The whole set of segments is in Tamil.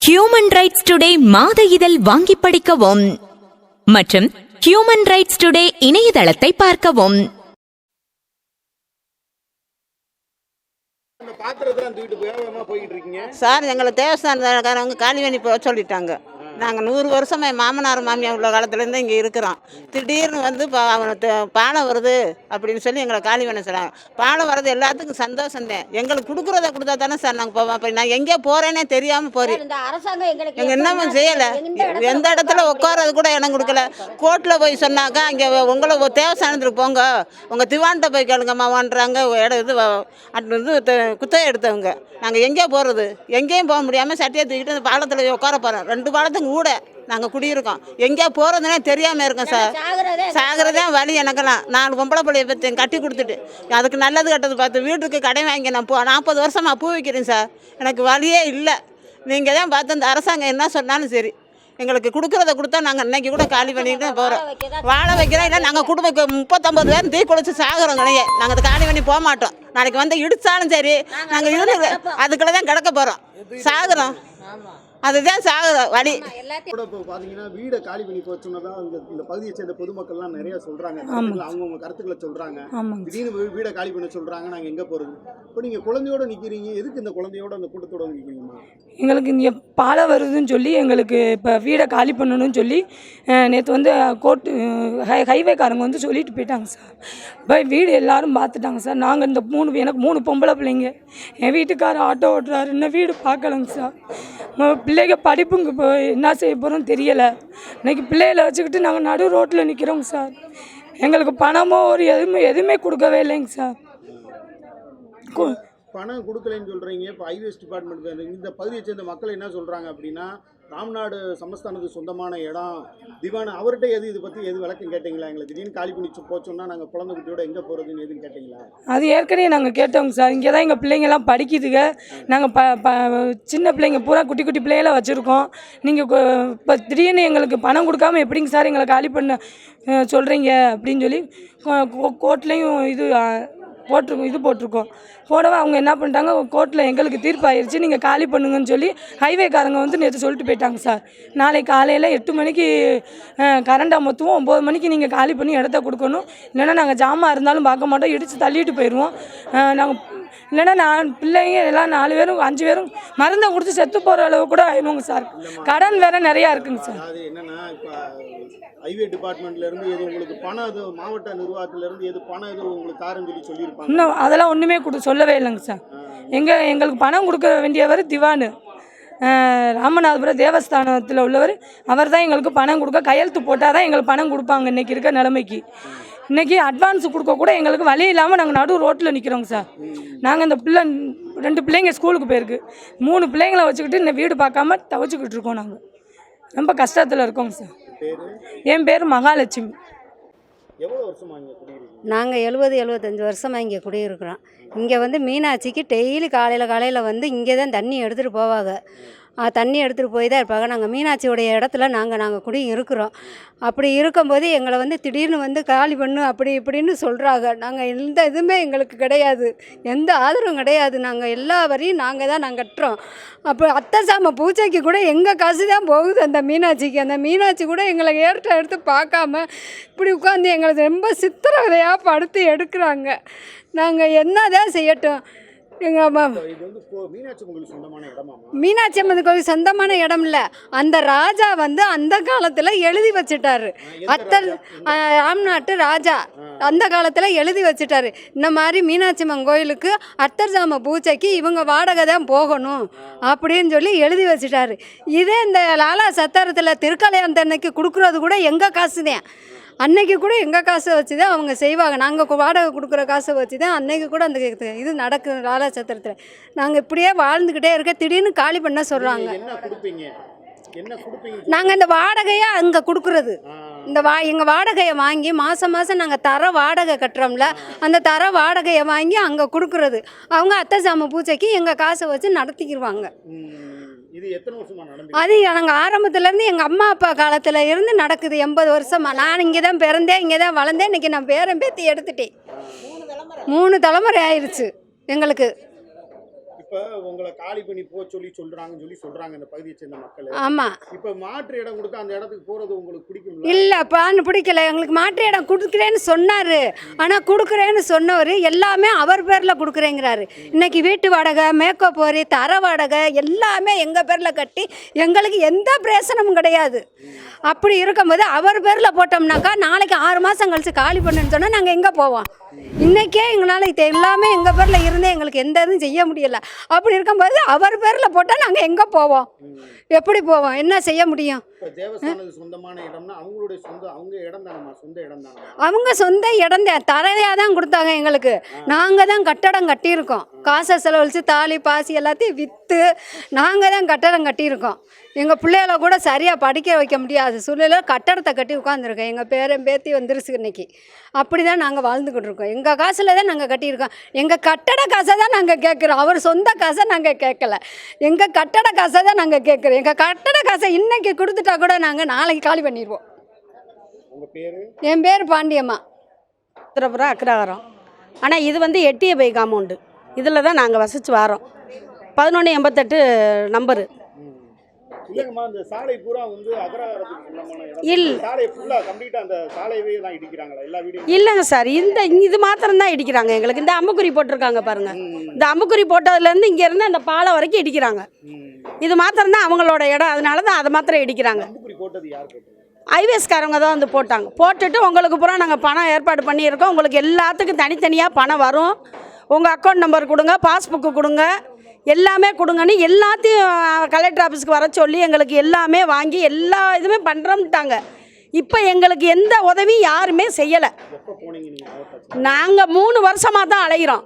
ஹியூமன் ரைட்ஸ் டுடே மாத இதழ் வாங்கி படிக்கவும் மற்றும் ஹியூமன் ரைட்ஸ் டுடே இணையதளத்தை பார்க்கவும். சார், எங்களை தேவஸ்தானக்காரவங்க காலிவெளி போக சொல்லிட்டாங்க. நாங்கள் 100 வருஷமாக என் மாமனார் மாமியார் உள்ள காலத்துலேருந்து இங்கே இருக்கிறோம். திடீர்னு வந்து பாலம் வருது அப்படின்னு சொல்லி எங்களை காலி பண்ண சொல்கிறாங்க. பாலம் வர்றது எல்லாத்துக்கும் சந்தோஷந்தேன். எங்களுக்கு கொடுக்குறத கொடுத்தா தானே சார் நாங்கள் போவோம். அப்போ நான் எங்கே போகிறேனே தெரியாமல் போகிறேன். எங்கள் என்னமும் செய்யலை. எந்த இடத்துல உட்காரது கூட இடம் கொடுக்கல. கோர்ட்டில் போய் சொன்னாக்கா அங்கே உங்களை தேவஸ்தானத்துக்கு போங்க, உங்கள் திவான்கிட்ட போய் கேளுங்கம்மான்றாங்க. குத்தகை எடுத்தவங்க. நாங்கள் எங்கே போகிறது? எங்கேயும் போக முடியாமல் சட்டையை தூக்கிட்டு அந்த பாலத்தில் உட்கார போகிறோம். 2 பாலத்துக்கு கூட நாங்கள் குடியிருக்கோம். எங்கேயா போகிறதுனே தெரியாமல் இருக்கோம் சார். சாகிறதே வழி. எனக்கெல்லாம் 4 பொம்பளை பிள்ளைய பற்றி கட்டி கொடுத்துட்டு அதுக்கு நல்லது கட்டது பார்த்து வீட்டுக்கு கடை வாங்கி நான் 40 வருஷமாக பூ வைக்கிறேன் சார். எனக்கு வழியே இல்லை. நீங்கள் தான் பார்த்து அந்த அரசாங்கம் என்ன சொன்னாலும் சரி, எங்களுக்கு கொடுக்குறத கொடுத்தா நாங்கள் இன்றைக்கி கூட காலி பண்ணிட்டு தான் போகிறோம். வாழை வைக்கிறோம். இல்லை நாங்கள் குடும்பம் 39 பேர் தீ குளிச்சு சாகிறோம். கிடையாது, நாங்கள் அதை காலி பண்ணி போக மாட்டோம். நாளைக்கு வந்து இடித்தாலும் சரி நாங்கள் இருந்து அதுக்குள்ளே தான் கிடக்க போகிறோம். சாகுறோம். அதுதான் சாகுற வழி. இப்போ பார்த்தீங்கன்னா வீடை காலி பண்ணி போச்சுன்னதான் இந்த பகுதியை சேர்ந்த பொதுமக்கள்லாம் நிறைய சொல்கிறாங்க. அவங்கவுங்க கருத்துக்களை சொல்கிறாங்க. திடீர்னு வீடை காலி பண்ண சொல்கிறாங்க. நாங்கள் எங்கே போகிறது? இப்போ நீங்கள் குழந்தையோடு நிற்கிறீங்க. எதுக்கு இந்த குழந்தையோட அந்த கூட்டத்தோட நிற்கிறீங்கம்மா? எங்களுக்கு இங்கே பாலம் வருதுன்னு சொல்லி எங்களுக்கு இப்போ வீடை காலி பண்ணணும்னு சொல்லி நேற்று வந்து கோர்ட்டு ஹைவேக்காரங்க வந்து சொல்லிட்டு போயிட்டாங்க சார். இப்போ வீடு எல்லோரும் பார்த்துட்டாங்க சார். நாங்கள் இந்த எனக்கு 3 பொம்பளை பிள்ளைங்க. என் வீட்டுக்காரர் ஆட்டோ ஓட்டுறாரு. இன்னும் வீடு பார்க்கலங்க சார். பிள்ளைங்க படிப்புங்க இப்போ என்ன செய்ய போகிறோம் தெரியலை. இன்றைக்கி பிள்ளைகளை வச்சுக்கிட்டு நாங்கள் நடு ரோட்டில் நிற்கிறோங்க சார். எங்களுக்கு பணமோ ஒரு எதுவுமே கொடுக்கவே இல்லைங்க சார். பணம் கொடுக்கலைன்னு சொல்கிறீங்க. இப்போ ஐவேஸ் டிபார்ட்மெண்ட் இந்த பகுதியை சேர்ந்த மக்கள் என்ன சொல்கிறாங்க அப்படின்னா, ராம்நாடு சமஸ்தானத்துக்கு சொந்தமான இடம் திவான் அவர்கிட்ட இது பற்றி விளக்கம் கேட்டிங்களா? எங்களுக்கு திடீர்னு காலி பண்ணி போச்சோன்னா நாங்கள் குழந்தை குட்டியோட எங்கே போகிறதுன்னு எதுன்னு கேட்டிங்களா? அது ஏற்கனவே நாங்கள் கேட்டோங்க சார். இங்கே தான் எங்கள் பிள்ளைங்கள்லாம் படிக்குதுங்க. நாங்கள் சின்ன பிள்ளைங்க பூரா குட்டி குட்டி பிள்ளைகளை வச்சுருக்கோம். நீங்கள் இப்போ திடீர்னு எங்களுக்கு பணம் கொடுக்காம எப்படிங்க சார் எங்களை காலி பண்ண சொல்கிறீங்க அப்படின்னு சொல்லி கோர்ட்லேயும் போட்டிருக்கோம். போடவே அவங்க என்ன பண்ணிட்டாங்க, கோர்ட்டில் எங்களுக்கு தீர்ப்பாயிருச்சு, நீங்கள் காலி பண்ணுங்கன்னு சொல்லி ஹைவேக்காரங்க வந்து நேற்று சொல்லிட்டு போயிட்டாங்க சார். நாளைக்கு காலையில் 8 மணிக்கு கரண்ட் அமர்த்துவோம். 9 மணிக்கு நீங்கள் காலி பண்ணி இடத்த கொடுக்கணும். இல்லைன்னா நாங்கள் ஜாமான் இருந்தாலும் பார்க்க மாட்டோம், இடித்து தள்ளிட்டு போயிடுவோம். நாங்கள் இல்லைன்னா பிள்ளைங்க எல்லாம் 4 பேரும் 5 பேரும் மருந்தை கொடுத்து செத்து போகிற அளவு கூட ஆயிடுவோங்க சார். கடன் வேறு நிறையா இருக்குங்க சார். அது என்னென்னா, இப்போ ஹைவே டிபார்ட்மெண்ட்லேருந்து எது உங்களுக்கு பணம், இது மாவட்ட நிர்வாகத்திலேருந்து எது பணம் எது உங்களுக்கு தாருன்னு சொல்லியிருப்பாங்க. இன்னும் அதெல்லாம் ஒன்றுமே சொல்லவே இல்லைங்க சார். எங்களுக்கு பணம் கொடுக்க வேண்டியவர் திவானு ராமநாதபுரம் தேவஸ்தானத்தில் உள்ளவர். அவர் தான் எங்களுக்கு பணம் கொடுக்க கையெழுத்து போட்டால் தான் எங்களுக்கு பணம் கொடுப்பாங்க. இன்றைக்கி இருக்க நிலைமைக்கு இன்றைக்கி அட்வான்ஸ் கொடுக்க கூட எங்களுக்கு வழி இல்லாமல் நாங்கள் நடு ரோட்டில் நிற்கிறோங்க சார். நாங்கள் இந்த 2 பிள்ளைங்க ஸ்கூலுக்கு போயிருக்கு. 3 பிள்ளைங்களை வச்சுக்கிட்டு இந்த வீடு பார்க்காம தவச்சிக்கிட்டு இருக்கோம். நாங்கள் ரொம்ப கஷ்டத்தில் இருக்கோங்க சார். என் பேர் மகாலட்சுமி. நாங்கள் 70-75 வருஷமாக இங்கே குடியிருக்கிறோம். இங்கே வந்து மீனாட்சிக்கு டெய்லி காலையில் வந்து இங்கே தான் தண்ணி எடுத்துகிட்டு போவாங்க. தண்ணி எடுத்துகிட்டு போய் தான் இருப்பாங்க. நாங்கள் மீனாட்சியோடைய இடத்துல நாங்கள் குடி இருக்கிறோம். அப்படி இருக்கும்போது எங்களை வந்து திடீர்னு வந்து காலி பண்ணு அப்படி இப்படின்னு சொல்கிறாங்க. நாங்கள் எந்த இதுவுமே எங்களுக்கு கிடையாது, எந்த ஆதரவும் கிடையாது. நாங்கள் எல்லா வரையும் நாங்கள் தான் கட்டுறோம். அப்போ அத்தை சாம பூஜைக்கு கூட எங்கள் காசு தான் போகுது அந்த மீனாட்சிக்கு. அந்த மீனாட்சி கூட எங்களை எடுத்து பார்க்காம இப்படி உட்காந்து எங்களை ரொம்ப சித்திரவதையாக படுத்து எடுக்கிறாங்க. நாங்கள் என்ன தான் செய்யட்டும்? மீனாட்சி அம்மன் கோவில் சொந்தமான இடம் இல்லை. அந்த ராஜா வந்து அந்த காலத்தில் எழுதி வச்சுட்டாரு. ராம்நாட்டு ராஜா அந்த காலத்தில் எழுதி வச்சுட்டாரு, இந்த மாதிரி மீனாட்சி அம்மன் கோயிலுக்கு அர்த்தஜாம பூஜைக்கு இவங்க வாடகை தான் போகணும் அப்படின்னு சொல்லி எழுதி வச்சுட்டாரு. இதே இந்த லாலா சத்திரத்தில் திருக்கல்யாணத்தன்னைக்கு கொடுக்குறது கூட எங்கள் காசு தான். அன்னைக்கு கூட எங்கள் காசை வச்சு தான் அவங்க செய்வாங்க. நாங்கள் வாடகை கொடுக்குற காசை வச்சு தான் அன்னைக்கு கூட அந்த இது நடக்குது லாலா சத்திரத்தில். நாங்கள் இப்படியே வாழ்ந்துக்கிட்டே இருக்க திடீர்னு காலி பண்ண சொல்கிறாங்க. நாங்கள் இந்த வாடகையை அங்கே கொடுக்குறது, எங்கள் வாடகையை வாங்கி மாதம் நாங்கள் தர வாடகை கட்டுறோம்ல, அந்த தர வாடகையை வாங்கி அங்கே கொடுக்குறது. அவங்க அத்தை சாம பூஜைக்கு எங்கள் காசை வச்சு நடத்திக்கிடுவாங்க. அது நாங்கள் ஆரம்பத்துலேருந்து எங்கள் அம்மா அப்பா காலத்தில் இருந்து நடக்குது. 80 வருஷமாக நான் இங்கே தான் பிறந்தேன், இங்கே தான் வளர்ந்தேன். இன்றைக்கி நான் பேரன் பேத்தி எடுத்துட்டேன். 3 தலைமுறை ஆயிடுச்சு எங்களுக்கு. இப்போ உங்களை காலி பண்ணி சொல்றாங்கன்னு சொல்றாங்க இந்த பகுதியை சேர்ந்த மக்கள். ஆமாம். இப்போ மாற்று இடம் கொடுத்தா அந்த இடத்துக்கு போறது உங்களுக்கு பிடிக்கும்? இல்லைப்பான்னு பிடிக்கல. எங்களுக்கு மாற்று இடம் கொடுக்குறேன்னு சொன்னார். ஆனால் கொடுக்குறேன்னு சொன்னவர் எல்லாமே அவர் பேரில் கொடுக்குறேங்கிறாரு. இன்னைக்கு வீட்டு வாடகை, மேக்கப் போரி, தர வாடகை எல்லாமே எங்கள் பேரில் கட்டி எங்களுக்கு எந்த பிரயோசனமும் கிடையாது. அப்படி இருக்கும்போது அவர் பேரில் போட்டோம்னாக்கா நாளைக்கு 6 மாதம் கழிச்சு காலி பண்ணுன்னு சொன்னால் நாங்கள் எங்கே போவோம்? இன்றைக்கே எங்களால் இது எல்லாமே எங்கள் பேரில் இருந்தே எங்களுக்கு எந்த இதுவும் செய்ய முடியலை. அப்படி இருக்கும்போது அவர் பேரில் போட்டால் நாங்கள் எங்கே போவோம்? எப்படி போவோம்? என்ன செய்ய முடியும்? தேவஸ்தானத்துக்கு சொந்தமான இடம்னா அவங்களுடைய அவங்க இடம் தானம்மா, சொந்த இடம் தானே? அவங்க சொந்த இடம் தான், தரையாக தான் கொடுத்தாங்க எங்களுக்கு. நாங்கள் தான் கட்டடம் கட்டியிருக்கோம். காசை செலவழித்து தாலி பாசி எல்லாத்தையும் விற்று நாங்கள் தான் கட்டடம் கட்டியிருக்கோம். எங்கள் பிள்ளைகளை கூட சரியாக படிக்க வைக்க முடியாது சூழ்நிலையில் கட்டடத்தை கட்டி உட்காந்துருக்கோம். எங்கள் பேரன் பேத்தி வந்துருச்சு இன்னைக்கு. அப்படி தான் நாங்கள் வாழ்ந்துக்கிட்டு இருக்கோம். எங்கள் காசில் தான் நாங்கள் கட்டியிருக்கோம். எங்கள் கட்டட காசை தான் நாங்கள் கேட்குறோம். அவர் சொந்த காசை நாங்கள் கேட்கல. எங்கள் கட்டட காசை தான் நாங்கள் கேட்குறோம். எங்கள் கட்டட காசை இன்னைக்கு கொடுத்துட்டா கூட நாங்கள் நாளைக்கு காலி பண்ணிடுவோம். என் பேர் பாண்டியம்மா, உத்தரபுரம் அக்ரஹாரம். ஆனால் இது வந்து எட்டியபை காம்பவுண்டு. இதில் தான் நாங்கள் வசித்து வரோம். 1188 நம்பரு. இல்லங்கம்மா, இந்த சாலை பூரா வந்து அக்ரஹாரத்துக்கு சொந்தமான இடம். இல்ல, சாலை ஃபுல்லா கம்ப்ளீட்டா அந்த சாலையவே தான் இடிக்கிறாங்களா எல்லா வீடும்? இல்லைங்க சார், இது மாத்திரம் தான் இடிக்கிறாங்க எங்களுக்கு. இந்த அம்புக்குறி போட்டிருக்காங்க பாருங்க. இந்த அம்புக்குறி போட்டதுலேருந்து இங்கேருந்து அந்த பாலம் வரைக்கும் இடிக்கிறாங்க. இது மாத்திரம் தான் அவங்களோட இடம். அதனால தான் அதை மாத்திரம் இடிக்கிறாங்க. அம்புக்குறி போட்டது யார் போட்டது? ஐவேஸ்காரவங்க தான் வந்து போட்டாங்க. போட்டுட்டு உங்களுக்கு பூரா நாங்கள் பணம் ஏற்பாடு பண்ணியிருக்கோம். உங்களுக்கு எல்லாத்துக்கும் தனித்தனியாக பணம் வரும். உங்கள் அக்கௌண்ட் நம்பர் கொடுங்க, பாஸ்புக்கு கொடுங்க, எல்லாமே கொடுங்கன்னு எல்லாத்தையும் கலெக்டர் ஆஃபீஸ்க்கு வர சொல்லி எங்களுக்கு எல்லாமே வாங்கி எல்லா இதுவுமே பண்ணுறோம்ட்டாங்க. இப்போ எங்களுக்கு எந்த உதவியும் யாருமே செய்யலை. நாங்கள் 3 வருஷமாக தான் அலைகிறோம்.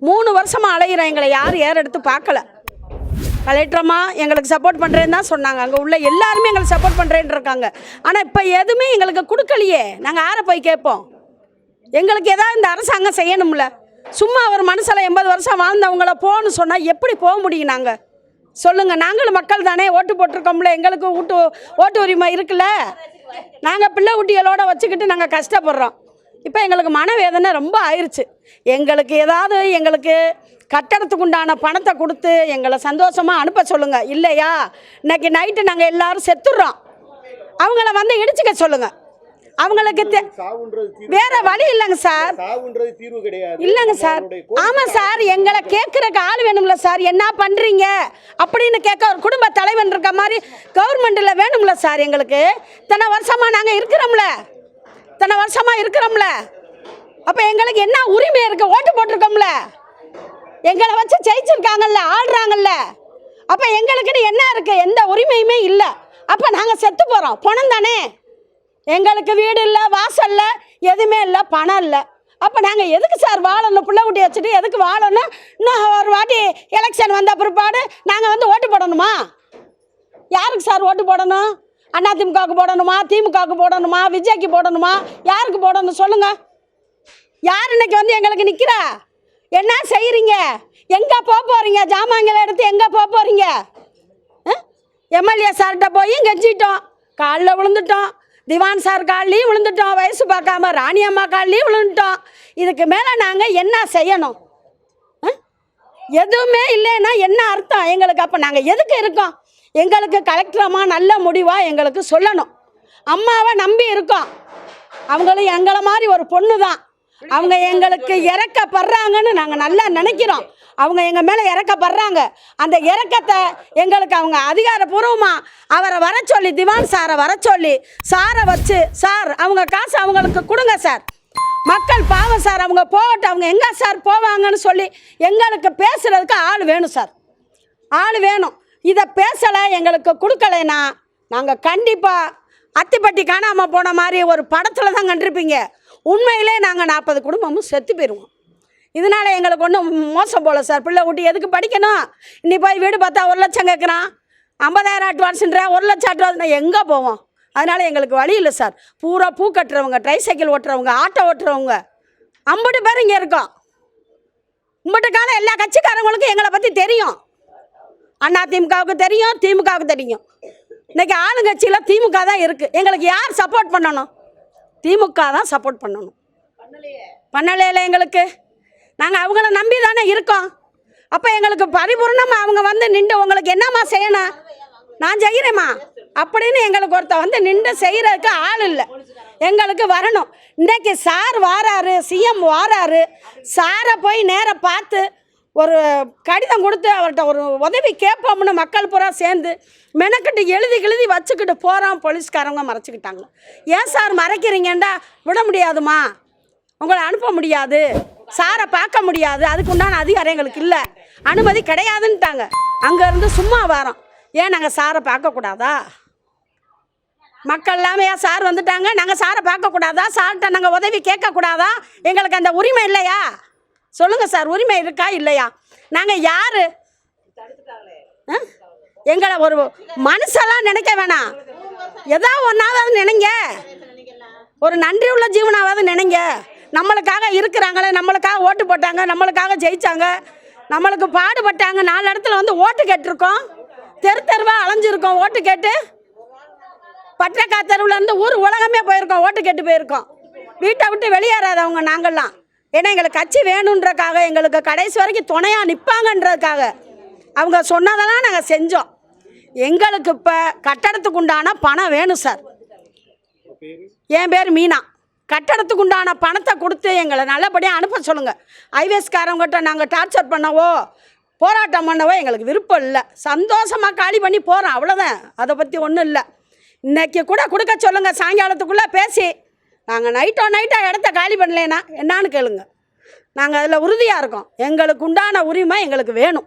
3 வருஷமாக அலைகிறோம். எங்களை யாரும் ஏறெடுத்து பார்க்கல. கலெக்டரம்மா எங்களுக்கு சப்போர்ட் பண்ணுறேன்னு தான் சொன்னாங்க. அங்கே உள்ள எல்லாருமே எங்களுக்கு சப்போர்ட் பண்ணுறேன்னு இருக்காங்க. ஆனால் இப்போ எதுவுமே எங்களுக்கு கொடுக்கலையே. நாங்கள் யாரை போய் கேட்போம்? எங்களுக்கு ஏதாவது இந்த அரசாங்கம் செய்யணும்ல. சும்மா ஒரு மனுஷில் 80 வருஷம் வாழ்ந்தவங்கள போன்னு சொன்னால் எப்படி போக முடியும்? நாங்கள் சொல்லுங்கள். நாங்களும் மக்கள் தானே, ஓட்டு போட்டிருக்கோம்ல. எங்களுக்கு ஓட்டு உரிமை இருக்குல்ல. நாங்கள் பிள்ளை குட்டிகளோடு வச்சுக்கிட்டு நாங்கள் கஷ்டப்படுறோம். இப்போ எங்களுக்கு மனவேதனை ரொம்ப ஆயிடுச்சு. எங்களுக்கு ஏதாவது எங்களுக்கு கட்டடத்துக்கு உண்டான பணத்தை கொடுத்து எங்களை சந்தோஷமாக அனுப்ப சொல்லுங்கள். இல்லையா இன்னைக்கு நைட்டு நாங்கள் எல்லோரும் செத்துடுறோம். அவங்கள வந்து இடிச்சுக்க சொல்லுங்கள். அவங்களுக்கு வேற வழி இல்லைங்க சார். இல்லைங்க சார். ஆமாம் சார், எங்களை கேட்குறக்கு ஆள் வேணும்ல சார். என்ன பண்ணுறீங்க அப்படின்னு கேட்க ஒரு குடும்ப தலைவன் இருக்க மாதிரி கவர்மெண்ட்டில் வேணும்ல சார். எங்களுக்கு இத்தனை வருஷமாக நாங்கள் இருக்கிறோம்ல, அப்போ எங்களுக்கு என்ன உரிமை இருக்குது? ஓட்டு போட்டிருக்கோம்ல, எங்களை வச்சு ஜெயிச்சிருக்காங்கல்ல, ஆடுறாங்கல்ல. அப்போ எங்களுக்குன்னு என்ன இருக்குது? எந்த உரிமையுமே இல்லை. அப்போ நாங்கள் செத்து போகிறோம். பணம் தானே எங்களுக்கு. வீடு இல்லை, வாசல் இல்லை, எதுவுமே இல்லை, பணம் இல்லை. அப்போ நாங்கள் எதுக்கு சார் வாழணும்? பிள்ளை குட்டி வச்சுட்டு எதுக்கு வாழணும்? இன்னும் ஒரு வாட்டி எலெக்ஷன் வந்த பிற்பாடு நாங்கள் வந்து ஓட்டு போடணுமா? யாருக்கு சார் ஓட்டு போடணும்? அதிமுகவுக்கு போடணுமா, திமுகவுக்கு போடணுமா, விஜய்க்கு போடணுமா, யாருக்கு போடணும் சொல்லுங்கள்? யார் இன்னைக்கு வந்து எங்களுக்கு நிற்கிறா? என்ன செய்கிறீங்க? எங்கே போக போகிறீங்க? ஜாமான்களை எடுத்து எங்கே போக போகிறீங்க? எம்எல்ஏ சார்கிட்ட போய் கெஞ்சிட்டோம், காலில் விழுந்துட்டோம், திவான் சார் காலிலையும் விழுந்துட்டோம், வயசு பார்க்காம ராணி அம்மா காலிலையும் விழுந்துட்டோம். இதுக்கு மேலே நாங்கள் என்ன செய்யணும்? எதுவுமே இல்லைன்னா என்ன அர்த்தம் எங்களுக்கு? அப்போ நாங்கள் எதுக்கு இருக்கோம்? எங்களுக்கு கலெக்டர் அம்மா நல்ல முடிவாக எங்களுக்கு சொல்லணும். அம்மாவை நம்பி இருக்கோம். அவங்களும் எங்களை மாதிரி ஒரு பொண்ணு தான். அவங்க எங்களுக்கு இறக்கப்படுறாங்கன்னு நாங்கள் நல்லா நினைக்கிறோம். அவங்க எங்கள் மேலே இறக்கப்படுறாங்க. அந்த இறக்கத்தை எங்களுக்கு அவங்க அதிகாரப்பூர்வமாக அவரை வர சொல்லி, திவான் சாரை வர சொல்லி, சாரை வச்சு, சார் அவங்க காசு அவங்களுக்கு கொடுங்க சார். மக்கள் பாவம் சார், அவங்க போகட்டும், அவங்க எங்கே சார் போவாங்கன்னு சொல்லி எங்களுக்கு பேசுகிறதுக்கு ஆள் வேணும் சார். ஆள் வேணும். இதை பேசலை, எங்களுக்கு கொடுக்கலைன்னா நாங்கள் கண்டிப்பாக அத்திப்பட்டி காணாமல் போன மாதிரி ஒரு படத்தில் தான் கண்டிருப்பீங்க. உண்மையிலே நாங்கள் 40 குடும்பமும் செத்து போயிடுவோம். இதனால் எங்களுக்கு ஒன்றும் மோசம் போகல சார். பிள்ளை குட்டி எதுக்கு படிக்கணும்? இன்னி போய் வீடு பார்த்தா 1 லட்சம் கேட்குறான், 50,000 அட்வான்ஸுன்ற 1 லட்சம் அட்வான்ஸ் எங்கே போவோம்? அதனால் எங்களுக்கு வழி இல்லை சார். பூரா பூ கட்டுறவங்க, ட்ரைசைக்கிள் ஓட்டுறவங்க, ஆட்டோ ஓட்டுறவங்க 50 பேர் இங்கே இருக்கோம். உங்கள்கிட்ட காலம் எல்லா கட்சிக்காரங்களுக்கும் எங்களை பற்றி தெரியும். அதிமுகவுக்கு தெரியும், திமுகவுக்கு தெரியும். இன்றைக்கி ஆளுங்கட்சியில் திமுக தான் இருக்குது. எங்களுக்கு யார் சப்போர்ட் பண்ணணும்? திமுக தான் சப்போர்ட் பண்ணணும். பண்ணலையில எங்களுக்கு. நாங்கள் அவங்கள நம்பி தானே இருக்கோம். அப்போ எங்களுக்கு பரிபூர்ணமாக அவங்க வந்து நின்று உங்களுக்கு என்னம்மா செய்யணும், நான் செய்கிறேம்மா அப்படின்னு எங்களுக்கு ஒருத்தர் வந்து நின்று செய்கிறதுக்கு ஆள் இல்லை. எங்களுக்கு வரணும். இன்றைக்கி சார் வாராரு, சிஎம் வாராரு, சாரை போய் நேராக பார்த்து ஒரு கடிதம் கொடுத்து அவர்கிட்ட ஒரு உதவி கேட்போம்னு மக்கள் பூரா சேர்ந்து மெனக்கிட்டு எழுதி வச்சுக்கிட்டு போகிறோம். போலீஸ்காரங்க மறைச்சிக்கிட்டாங்க. ஏன் சார் மறைக்கிறீங்கண்டா, விட முடியாதுமா, உங்களை அனுப்ப முடியாது, சாரை பார்க்க முடியாது, அதுக்கு உண்டான அதிகாரம் எங்களுக்கு இல்லை, அனுமதி கிடையாதுன்ட்டாங்க. அங்கேருந்து சும்மா வரோம். ஏன் நாங்கள் சாரை பார்க்கக்கூடாதா? மக்கள் எல்லாமே சார் வந்துட்டாங்க, நாங்கள் சாரை பார்க்கக்கூடாதா? சார்கிட்ட நாங்கள் உதவி கேட்கக்கூடாதா? எங்களுக்கு அந்த உரிமை இல்லையா? சொல்லுங்கள் சார், உரிமை இருக்கா இல்லையா? நாங்கள் யார்? எங்களை ஒரு மனுஷெல்லாம் நினைக்க வேணாம், ஏதோ ஒன்றாவது நினைங்க, ஒரு நன்றி உள்ள ஜீவனாவது நினைங்க. நம்மளுக்காக இருக்கிறாங்களே, நம்மளுக்காக ஓட்டு போட்டாங்க, நம்மளுக்காக ஜெயித்தாங்க, நம்மளுக்கு பாடுபட்டாங்க. 4 இடத்துல வந்து ஓட்டு கேட்டிருக்கோம், தெருவாக அலைஞ்சிருக்கோம் ஓட்டு கேட்டு. பட்டக்கா தெருவுலேருந்து ஊர் உலகமே போயிருக்கோம், ஓட்டு கேட்டு போயிருக்கோம். வீட்டை விட்டு வெளியேறாதவங்க நாங்கள்லாம். ஏன்னா எங்களுக்கு கட்சி வேணுன்றக்காக, எங்களுக்கு கடைசி வரைக்கும் துணையாக நிற்பாங்கன்றதுக்காக அவங்க சொன்னதெல்லாம் நாங்கள் செஞ்சோம். எங்களுக்கு இப்போ கட்டடத்துக்கு உண்டான பணம் வேணும் சார். என் பேர் மீனா. கட்டடத்துக்கு உண்டான பணத்தை கொடுத்து எங்களை நல்லபடியாக அனுப்ப சொல்லுங்கள். ஐவேஸ்காரங்கிட்ட நாங்கள் டார்ச்சர் பண்ணவோ போராட்டம் பண்ணவோ எங்களுக்கு விருப்பம் இல்லை. சந்தோஷமாக காலி பண்ணி போகிறோம், அவ்வளோதான். அதை பற்றி ஒன்றும் இல்லை. இன்றைக்கி கூட கொடுக்க சொல்லுங்கள், சாயங்காலத்துக்குள்ளே பேசி. நாங்கள் நைட்டாக இடத்த காலி பண்ணலைன்னா என்னான்னு கேளுங்க. நாங்கள் அதில் உறுதியாக இருக்கோம். எங்களுக்கு உண்டான உரிமை எங்களுக்கு வேணும்.